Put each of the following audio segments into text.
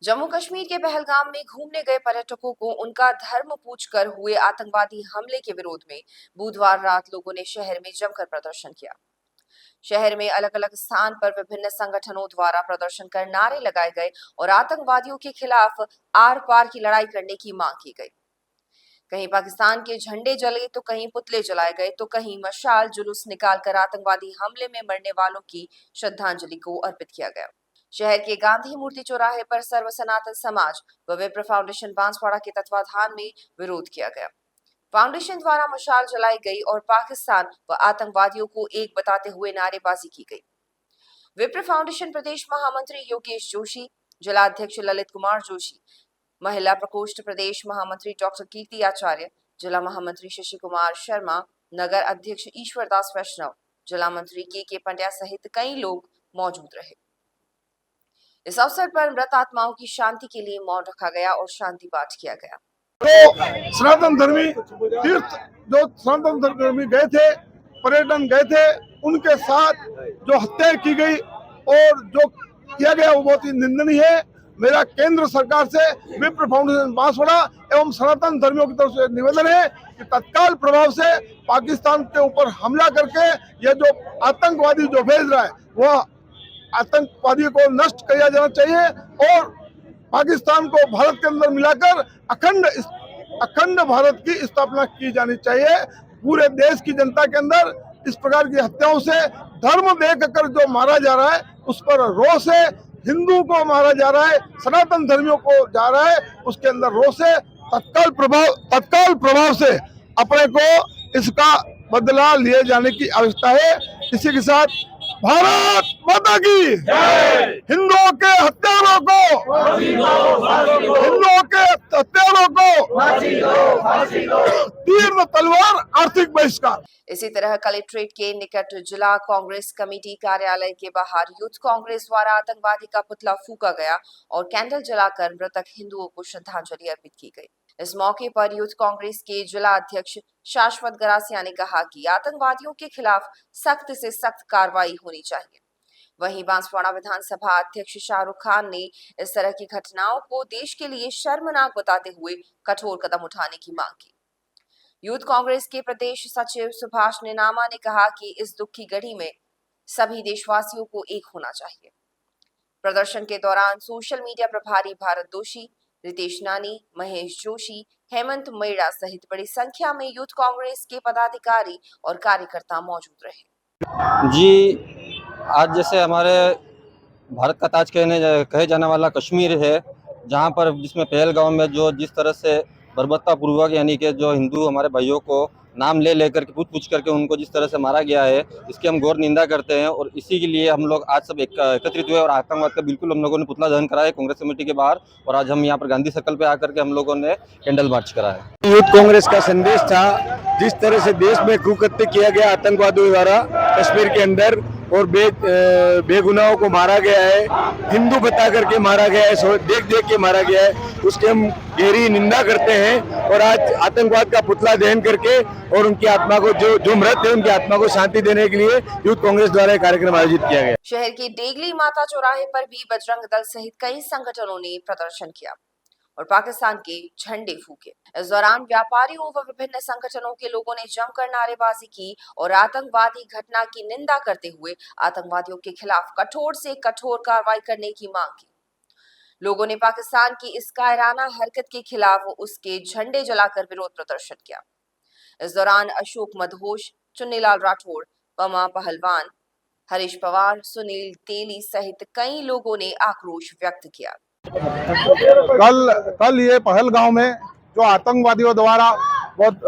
जम्मू कश्मीर के पहलगाम में घूमने गए पर्यटकों को उनका धर्म पूछकर हुए आतंकवादी हमले के विरोध में बुधवार रात लोगों ने शहर में जमकर प्रदर्शन किया। शहर में अलग अलग स्थान पर विभिन्न संगठनों द्वारा प्रदर्शन कर नारे लगाए गए और आतंकवादियों के खिलाफ आर पार की लड़ाई करने की मांग की गई। कहीं पाकिस्तान के झंडे जले तो कहीं पुतले जलाए गए तो कहीं मशाल जुलूस निकालकर आतंकवादी हमले में मरने वालों की श्रद्धांजलि को अर्पित किया गया। शहर के गांधी मूर्ति चौराहे पर सर्व सनातन समाज व विप्र फाउंडेशन बांसवाड़ा के तत्वाधान में विरोध किया गया। फाउंडेशन द्वारा मशाल जलाई गई और पाकिस्तान व आतंकवादियों को एक बताते हुए नारेबाजी की गई। विप्र फाउंडेशन प्रदेश महामंत्री योगेश जोशी, जिलाध्यक्ष ललित कुमार जोशी, महिला प्रकोष्ठ प्रदेश महामंत्री डॉक्टर कीर्ति आचार्य, जिला महामंत्री शशि कुमार शर्मा, नगर अध्यक्ष ईश्वर दास वैष्णव, जिला मंत्री के पंड्या सहित कई लोग मौजूद रहे। इस अवसर पर मृत आत्माओं की शांति के लिए मौन रखा गया और शांति पाठ किया गया। तो सनातन धर्मी तीर्थ जो सनातन धर्मी गए थे, पर्यटन गए थे, उनके साथ जो हत्या की गई और जो किया गया वो बहुत ही निंदनीय है। मेरा केंद्र सरकार से विप्र फाउंडेशन बांसवाड़ा एवं सनातन धर्मियों की तरफ से निवेदन है कि तत्काल प्रभाव से पाकिस्तान के ऊपर हमला करके यह जो आतंकवादी जो भेज रहा है वह आतंकवादी को नष्ट किया जाना चाहिए और पाकिस्तान को भारत के अंदर मिलाकर अखंड भारत की स्थापना की जानी चाहिए। पूरे देश की जनता के अंदर इस प्रकार की हत्याओं से धर्म देखकर जो मारा जा रहा है उस पर रोष है। हिंदू को मारा जा रहा है, सनातन धर्मियों को जा रहा है, उसके अंदर रोष है। तत्काल प्रभाव से अपने को इसका बदला लिए जाने की आवश्यकता है। इसी के साथ भारत माता की हिंदुओं के हत्यारों को तीर तलवार आर्थिक बहिष्कार। इसी तरह कलेक्ट्रेट के निकट जिला कांग्रेस कमेटी कार्यालय के बाहर यूथ कांग्रेस द्वारा आतंकवादी का पुतला फूका गया और कैंडल जलाकर मृतक हिंदुओं को श्रद्धांजलि अर्पित की गई। इस मौके पर यूथ कांग्रेस के जिला अध्यक्ष शाश्वत गरासिया ने कहा कि आतंकवादियों के खिलाफ सख्त से सख्त कार्रवाई होनी चाहिए। वहीं बांसवाड़ा विधानसभा अध्यक्ष शाहरुख खान ने इस तरह की घटनाओं को देश के लिए शर्मनाक बताते हुए कठोर कदम उठाने की मांग की। यूथ कांग्रेस के प्रदेश सचिव सुभाष नेनामा ने कहा कि इस दुख की घड़ी में सभी देशवासियों को एक होना चाहिए। प्रदर्शन के दौरान सोशल मीडिया प्रभारी भारत दोषी, रितेश नानी, महेश जोशी, हेमंत मेड़ा सहित बड़ी संख्या में यूथ कांग्रेस के पदाधिकारी और कार्यकर्ता मौजूद रहे। जी, आज जैसे हमारे भारत का ताज कहे जाने वाला कश्मीर है, जहां पर जिसमें पहलगाम में जो जिस तरह से बर्बरतापूर्वक यानी कि जो हिंदू हमारे भाइयों को नाम ले लेकर के पूछ करके उनको जिस तरह से मारा गया है, इसकी हम घोर निंदा करते हैं। और इसी के लिए हम लोग आज सब एकत्रित हुए और आतंकवाद का बिल्कुल हम लोगों ने पुतला दहन करा है कांग्रेस कमेटी के बाहर। और आज हम यहाँ पर गांधी सर्कल पे आकर के हम लोगों ने कैंडल मार्च करा है। यूथ कांग्रेस का संदेश था, जिस तरह से देश में कुकृत्य किया गया आतंकवादियों द्वारा कश्मीर के अंदर और बेगुनाहों को मारा गया है, हिंदू बता करके मारा गया है, देख के मारा गया है, उसकी हम गहरी निंदा करते हैं। और आज आतंकवाद का पुतला दहन करके और उनकी आत्मा को जो मृत है उनकी आत्मा को शांति देने के लिए यूथ कांग्रेस द्वारा कार्यक्रम आयोजित किया गया। शहर के डेगली माता चौराहे पर भी बजरंग दल सहित कई संगठनों ने प्रदर्शन किया और पाकिस्तान के झंडे फूके। इस दौरान व्यापारियों व विभिन्न संगठनों के लोगों ने जमकर नारेबाजी की और आतंकवादी घटना की निंदा करते हुए आतंकवादियों के खिलाफ कठोर से कठोर कार्रवाई करने की मांग की। लोगों ने पाकिस्तान की इस कायराना हरकत के खिलाफ उसके झंडे जलाकर विरोध प्रदर्शन किया। इस दौरान अशोक मदहोश, चुन्नीलाल राठौड़, पमा पहलवान, हरीश पवार, सुनील तेली सहित कई लोगों ने आक्रोश व्यक्त किया। कल ये पहलगाम में जो आतंकवादियों द्वारा बहुत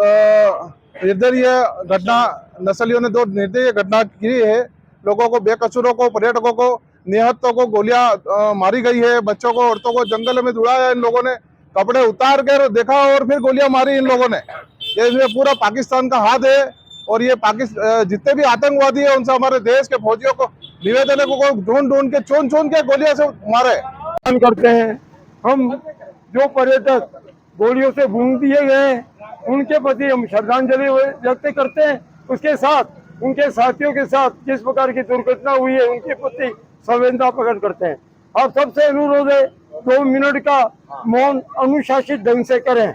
निर्दयी घटना, नक्सलियों ने जो निर्दयी घटना की है, लोगों को, बेकसूरों को, पर्यटकों को, निहत्तों को गोलियां मारी गई है, बच्चों को, औरतों को जंगल में दौड़ाया इन लोगों ने, कपड़े उतार कर देखा और फिर गोलियां मारी इन लोगों ने। ये इसमें पूरा पाकिस्तान का हाथ है और ये जितने भी आतंकवादी है उनसे हमारे देश के फौजियों को निवेदन है को ढूंढ के चुन के गोलियां से मारे करते हैं। हम जो पर्यटक गोलियों से भून दिए गए हैं उनके प्रति हम श्रद्धांजलि व्यक्त करते हैं। उसके साथ उनके साथियों के साथ जिस प्रकार की दुर्घटना हुई है उनके प्रति संवेदना प्रकट करते हैं। और सबसे अनुरोध है 2 मिनट का मौन अनुशासित ढंग से करें,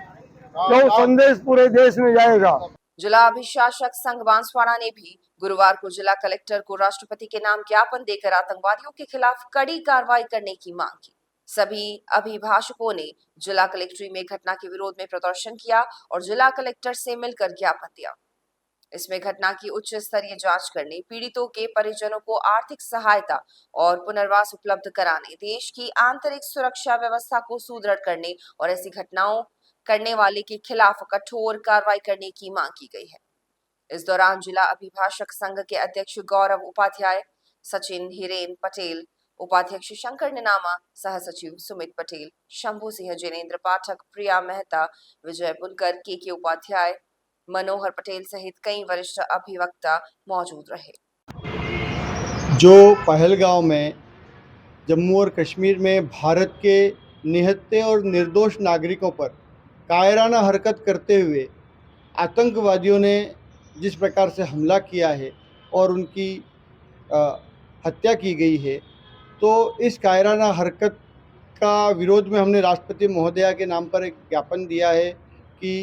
जो संदेश पूरे देश में जाएगा। जिला अभिशासक संघ बांसवाड़ा ने भी गुरुवार को जिला कलेक्टर को राष्ट्रपति के नाम ज्ञापन देकर आतंकवादियों के खिलाफ कड़ी कार्रवाई करने की मांग की। सभी अभिभाषकों ने जिला कलेक्ट्री में घटना के विरोध में प्रदर्शन किया और जिला कलेक्टर से मिलकर ज्ञापन दिया। इसमें घटना की उच्च स्तरीय जांच करने, पीड़ितों के परिजनों को आर्थिक सहायता और पुनर्वास उपलब्ध कराने, देश की आंतरिक सुरक्षा व्यवस्था को सुदृढ़ करने और ऐसी घटनाओं करने वाले के खिलाफ कठोर कार्रवाई करने की मांग की गई है। इस दौरान जिला अभिभाषक संघ के अध्यक्ष गौरव उपाध्याय, सचिन हिरेन पटेल, उपाध्यक्ष शंकर निनामा, सह सचिव सुमित पटेल, शंभू सिंह, जिनेन्द्र पाठक, प्रिया मेहता, विजय बुनकर, के उपाध्याय, मनोहर पटेल सहित कई वरिष्ठ अभिवक्ता मौजूद रहे। जो पहलगांव में जम्मू और कश्मीर में भारत के निहत्थे और निर्दोष नागरिकों पर कायराना हरकत करते हुए आतंकवादियों ने जिस प्रकार से हमला किया है और उनकी हत्या की गई है, तो इस कायराना हरकत का विरोध में हमने राष्ट्रपति महोदया के नाम पर एक ज्ञापन दिया है कि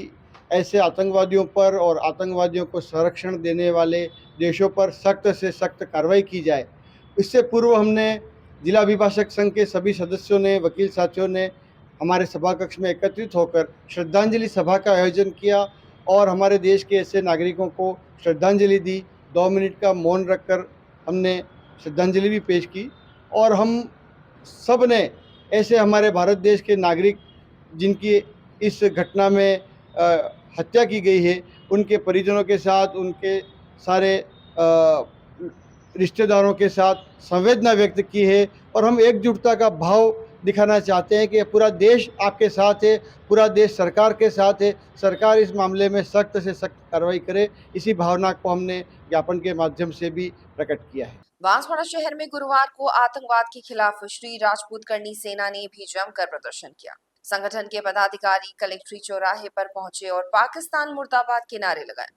ऐसे आतंकवादियों पर और आतंकवादियों को संरक्षण देने वाले देशों पर सख्त से सख्त कार्रवाई की जाए। इससे पूर्व हमने जिला अभिभाषक संघ के सभी सदस्यों ने, वकील साथियों ने हमारे सभा कक्ष में एकत्रित होकर श्रद्धांजलि सभा का आयोजन किया और हमारे देश के ऐसे नागरिकों को श्रद्धांजलि दी। 2 मिनट का मौन रखकर हमने श्रद्धांजलि भी पेश की और हम सब ने ऐसे हमारे भारत देश के नागरिक जिनकी इस घटना में हत्या की गई है, उनके परिजनों के साथ, उनके सारे रिश्तेदारों के साथ संवेदना व्यक्त की है और हम एकजुटता का भाव दिखाना चाहते हैं कि पूरा देश आपके साथ है, पूरा देश सरकार के साथ है, सरकार इस मामले में सख्त से सख्त कार्रवाई करे। इसी भावना को हमने ज्ञापन के माध्यम से भी प्रकट किया है। बांसवाड़ा शहर में गुरुवार को आतंकवाद के खिलाफ श्री राजपूत करनी सेना ने भी जमकर प्रदर्शन किया। संगठन के पदाधिकारी कलेक्ट्री चौराहे पर पहुंचे और पाकिस्तान मुर्दाबाद के नारे लगाए।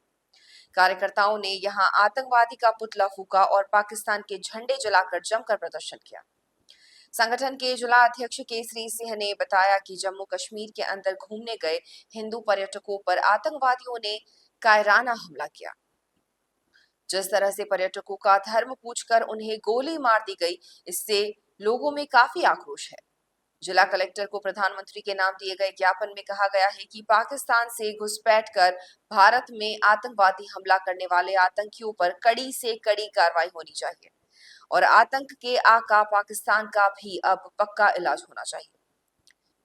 कार्यकर्ताओं ने यहां आतंकवादी का पुतला फूका और पाकिस्तान के झंडे जलाकर जमकर प्रदर्शन किया। संगठन के जिला अध्यक्ष केसरी सिंह ने बताया कि जम्मू कश्मीर के अंदर घूमने गए हिंदू पर्यटकों पर आतंकवादियों ने कायराना हमला किया। जिस तरह से पर्यटकों का धर्म पूछकर उन्हें गोली मार दी गई, इससे लोगों में काफी आक्रोश है। जिला कलेक्टर को प्रधानमंत्री के नाम दिए गए ज्ञापन में कहा गया है कि पाकिस्तान से घुसपैठ कर भारत में आतंकवादी हमला करने वाले आतंकियों पर कड़ी से कड़ी कार्रवाई होनी चाहिए और आतंक के आका पाकिस्तान का भी अब पक्का इलाज होना चाहिए।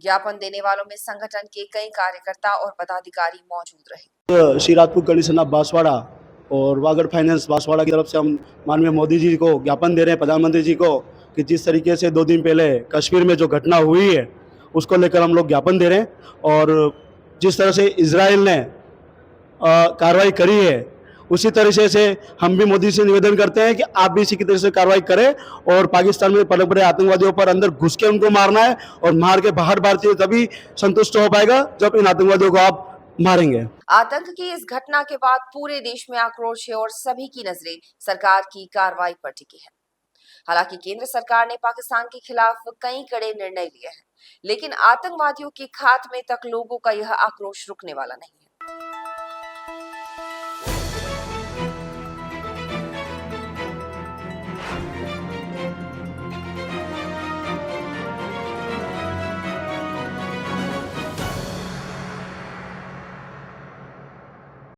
ज्ञापन देने वालों में संगठन के कई कार्यकर्ता और पदाधिकारी मौजूद रहे। श्री राजपूत करनी सेना बांसवाड़ा और वागड़ फाइनेंस बांसवाड़ा की तरफ से हम माननीय मोदी जी को ज्ञापन दे रहे हैं, प्रधानमंत्री जी को, कि जिस तरीके से 2 दिन पहले कश्मीर में जो घटना हुई है उसको लेकर हम लोग ज्ञापन दे रहे हैं और जिस तरह से इजराइल ने कार्रवाई करी है उसी तरीके से हम भी मोदी से निवेदन करते हैं कि आप भी इसी की तरह से कार्रवाई करें और पाकिस्तान में पले बड़े आतंकवादियों पर अंदर घुस के उनको मारना है और मार के बाहर भारतीय तभी संतुष्ट हो पाएगा जब इन आतंकवादियों को आप मारेंगे। आतंक की इस घटना के बाद पूरे देश में आक्रोश है और सभी की नजरें सरकार की कार्रवाई पर टिकी है। हालांकि केंद्र सरकार ने पाकिस्तान के खिलाफ कई कड़े निर्णय लिए हैं, लेकिन आतंकवादियों के खात्मे तक लोगों का यह आक्रोश रुकने वाला नहीं है।